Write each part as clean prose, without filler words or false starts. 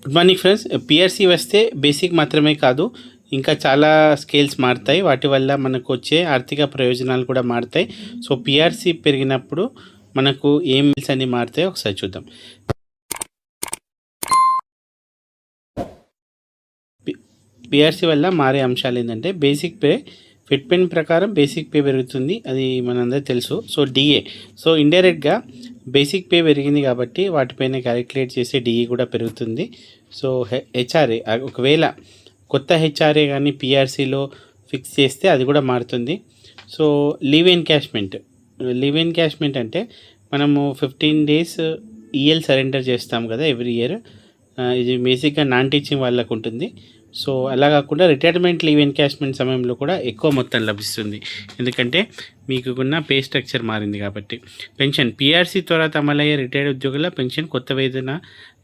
Good morning friends. PRC వస్తే basic మాత్రమే కాదు, ఇంకా చాలా స్కేల్స్ మారుతాయి. వాటి వల్ల మనకు వచ్చే ఆర్థిక ప్రయోజనాలు కూడా మారుతాయి. సో పిఆర్సీ పెరిగినప్పుడు మనకు ఏం బిల్స్ అన్ని మారుతాయో ఒకసారి చూద్దాం. పిఆర్సీ వల్ల మారే అంశాలు ఏంటంటే బేసిక్ పే, ఫిట్ పెన్ ప్రకారం బేసిక్ పే పెరుగుతుంది, అది మనందరూ తెలుసు. సో డిఏ, సో ఇండైరెక్ట్గా బేసిక్ పే పెరిగింది కాబట్టి వాటిపైన క్యాలిక్యులేట్ చేసే డిఏ కూడా పెరుగుతుంది. సో హెచ్ఆర్ఏ, ఒకవేళ కొత్త హెచ్ఆర్ఏ కానీ పిఆర్సీలో ఫిక్స్ చేస్తే అది కూడా మారుతుంది. సో లీవ్ ఎన్కాష్మెంట్ అంటే మనము 15 days ఈఎల్ సరెండర్ చేస్తాం కదా ఎవ్రీ ఇయర్. ఇది బేసిక్గా నాన్ టీచింగ్ వాళ్ళకు ఉంటుంది. సో అలా కాకుండా రిటైర్మెంట్ లీవ్ ఎన్కాష్మెంట్ సమయంలో కూడా ఎక్కువ మొత్తం లభిస్తుంది, ఎందుకంటే మీకున్న పే స్ట్రక్చర్ మారింది కాబట్టి. పెన్షన్, పిఆర్సీ తర్వాత అమలయ్యే రిటైర్డ్ ఉద్యోగుల పెన్షన్ కొత్త వేతన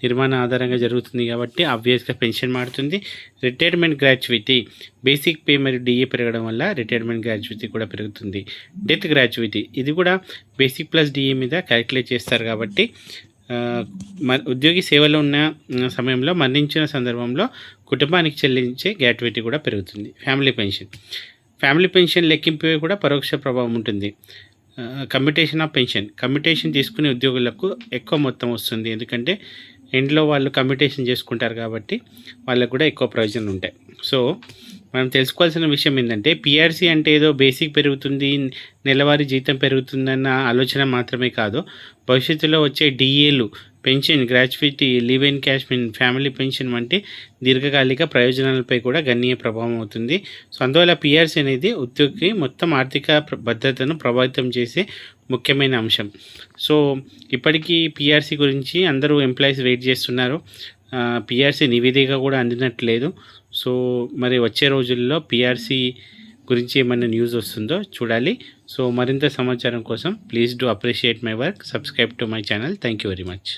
నిర్మాణ ఆధారంగా జరుగుతుంది కాబట్టి ఆబ్వియస్గా పెన్షన్ మారుతుంది. రిటైర్మెంట్ గ్రాట్యుయిటీ, బేసిక్ పే మరియు డిఏ పెరగడం వల్ల రిటైర్మెంట్ గ్రాట్యుయిటీ కూడా పెరుగుతుంది. డెత్ గ్రాట్యుయిటీ, ఇది కూడా బేసిక్ ప్లస్ డిఏ మీద క్యాలిక్యులేట్ చేస్తారు కాబట్టి ఉద్యోగి సేవలో ఉన్న సమయంలో మరణించిన సందర్భంలో కుటుంబానికి చెల్లించే గ్రాట్యుయిటీ కూడా పెరుగుతుంది. ఫ్యామిలీ పెన్షన్ లెక్కింపు కూడా పరోక్ష ప్రభావం ఉంటుంది. కమ్యూటేషన్ తీసుకునే ఉద్యోగులకు ఎక్కువ మొత్తం వస్తుంది, ఎందుకంటే ఎండ్లో వాళ్ళు కమ్యూటేషన్ చేసుకుంటారు కాబట్టి వాళ్ళకు కూడా ఎక్కువ ప్రయోజనం ఉంటాయి. సో మనం తెలుసుకోవాల్సిన విషయం ఏంటంటే పిఆర్సీ అంటే ఏదో బేసిక్ పెరుగుతుంది, నెలవారీ జీతం పెరుగుతుందన్న ఆలోచన మాత్రమే కాదు, భవిష్యత్తులో వచ్చే డిఏలు, pension, gratuity, leave encashment, family pension వంటి దీర్ఘకాలిక ప్రయోజనాలపై కూడా గణనీయ ప్రభావం అవుతుంది. సో అందువల్ల పిఆర్సీ అనేది ఉద్యోగి మొత్తం ఆర్థిక భద్రతను ప్రభావితం చేసే ముఖ్యమైన అంశం. సో ఇప్పటికీ పిఆర్సీ గురించి అందరూ ఎంప్లాయీస్ వెయిట్ చేస్తున్నారు. పిఆర్సీ నివేదిక కూడా అందినట్లేదు. సో మరి వచ్చే రోజుల్లో పిఆర్సీ గురించి ఏమైనా న్యూస్ వస్తుందో చూడాలి. సో మరింత సమాచారం కోసం please do appreciate my work, subscribe to my channel. Thank you very much.